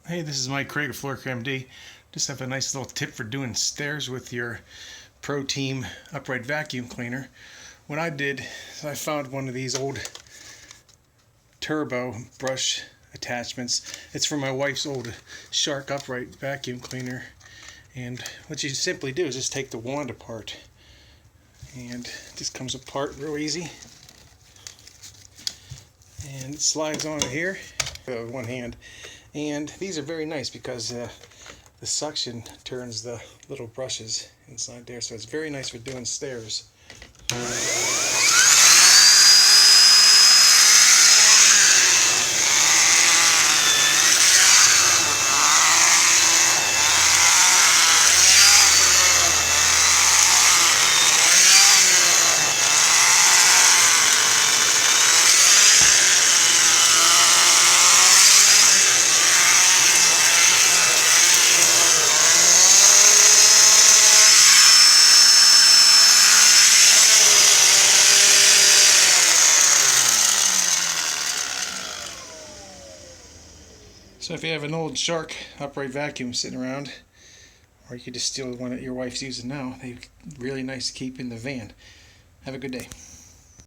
Hey, this is Mike Craig of Floorcare MD. Just have a nice little tip for doing stairs with your Pro Team upright vacuum cleaner. What I did is I found one of these old turbo brush attachments. It's from my wife's old Shark upright vacuum cleaner. And what you simply do is just take the wand apart. And it just comes apart real easy. And it slides on here with one hand. And these are very nice because the suction turns the little brushes inside there, so it's very nice for doing stairs. So if you have an old Shark upright vacuum sitting around, or you could just steal one that your wife's using now, they're really nice to keep in the van. Have a good day.